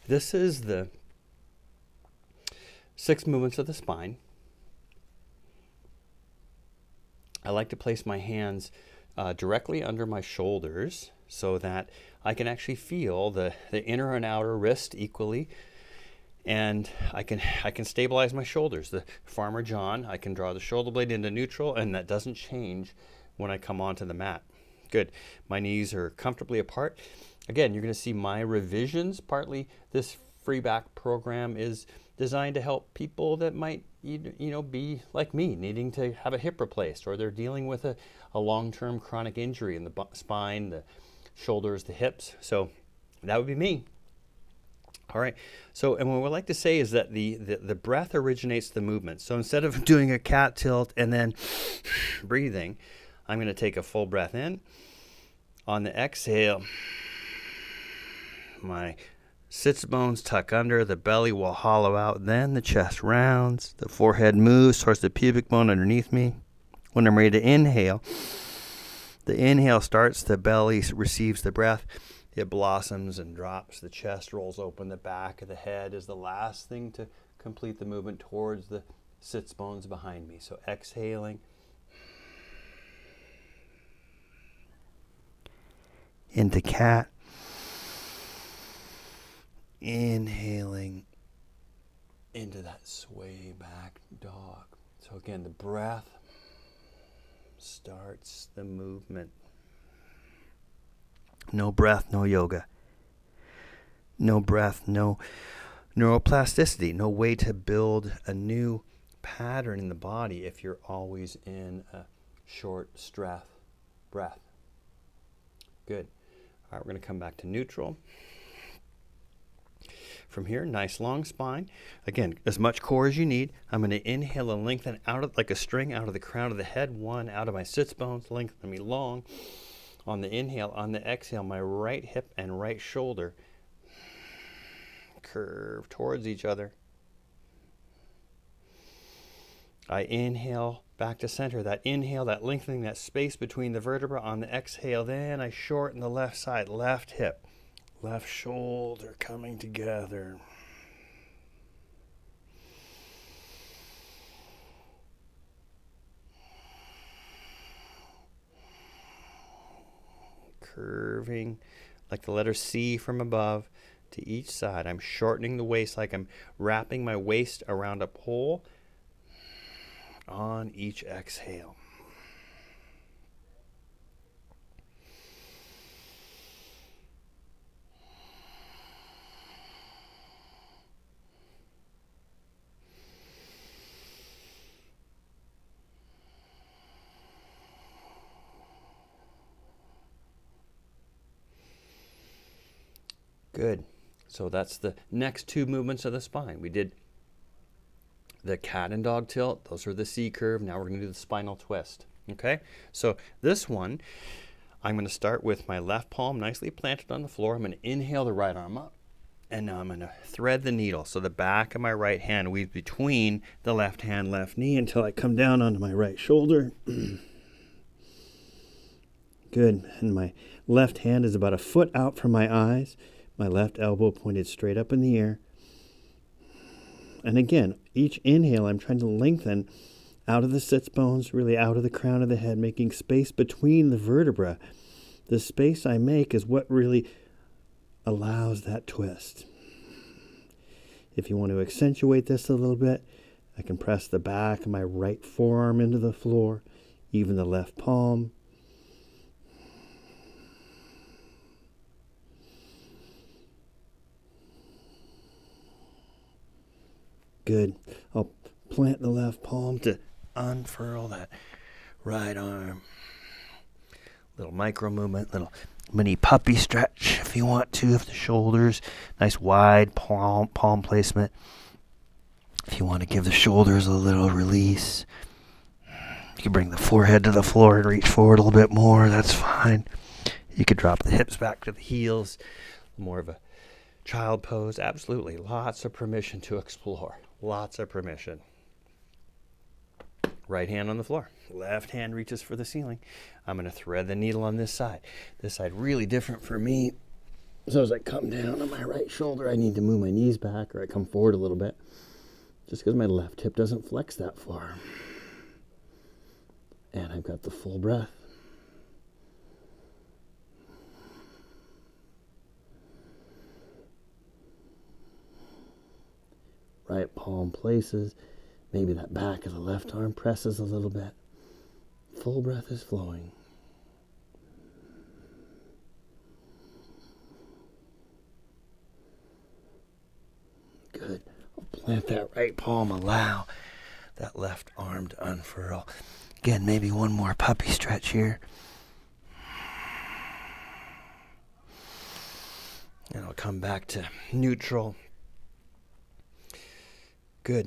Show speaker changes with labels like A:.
A: this is the 6 movements of the spine. I like to place my hands directly under my shoulders so that I can actually feel the inner and outer wrist equally, and I can stabilize my shoulders. The Farmer John, I can draw the shoulder blade into neutral, and that doesn't change when I come onto the mat. Good. My knees are comfortably apart. Again, you're going to see my revisions. Partly this FreeBack program is designed to help people that might be like me, needing to have a hip replaced, or they're dealing with a long-term chronic injury in the spine, the shoulders, the hips. So that would be me. All right. So, and what we like to say is that the breath originates the movement. So instead of doing a cat tilt and then breathing, I'm going to take a full breath in. On the exhale, my sits bones tuck under, the belly will hollow out, then the chest rounds, the forehead moves towards the pubic bone underneath me. When I'm ready to inhale, the inhale starts, the belly receives the breath, it blossoms and drops, the chest rolls open, the back of the head is the last thing to complete the movement towards the sits bones behind me. So exhaling, into cat, inhaling into that sway back dog. So again, the breath starts the movement. No breath, no yoga. No breath, no neuroplasticity. No way to build a new pattern in the body if you're always in a short breath. Good. All right, we're going to come back to neutral. From here, nice long spine. Again, as much core as you need. I'm going to inhale and lengthen out like a string out of the crown of the head. One, out of my sits bones, lengthen me long. On the inhale, on the exhale, my right hip and right shoulder curve towards each other. I inhale back to center. That inhale, that lengthening, that space between the vertebra. On the exhale, then I shorten the left side, left hip, left shoulder coming together. Curving like the letter C from above to each side. I'm shortening the waist like I'm wrapping my waist around a pole on each exhale. Good. So that's the next 2 movements of the spine. We did the cat and dog tilt. Those are the C curve. Now we're going to do the spinal twist. Okay? So this one, I'm going to start with my left palm nicely planted on the floor. I'm going to inhale the right arm up. And now I'm going to thread the needle. So the back of my right hand weaves between the left hand, left knee until I come down onto my right shoulder. Good. And my left hand is about a foot out from my eyes. My left elbow pointed straight up in the air. And again, each inhale, I'm trying to lengthen out of the sits bones, really out of the crown of the head, making space between the vertebra. The space I make is what really allows that twist. If you want to accentuate this a little bit, I can press the back of my right forearm into the floor, even the left palm. Good. I'll plant the left palm to unfurl that right arm. Little micro movement, little mini puppy stretch if you want to, of the shoulders. Nice wide palm placement. If you want to give the shoulders a little release, you can bring the forehead to the floor and reach forward a little bit more. That's fine. You could drop the hips back to the heels. More of a child pose. Absolutely. Lots of permission to explore. Lots of permission. Right hand on the floor. Left hand reaches for the ceiling. I'm going to thread the needle on this side. This side really different for me. So as I come down on my right shoulder, I need to move my knees back, or I come forward a little bit, just because my left hip doesn't flex that far. And I've got the full breath. Right palm places. Maybe that back of the left arm presses a little bit. Full breath is flowing. Good. I'll plant that right palm. Allow that left arm to unfurl. Again, maybe one more puppy stretch here. And I'll come back to neutral. Good.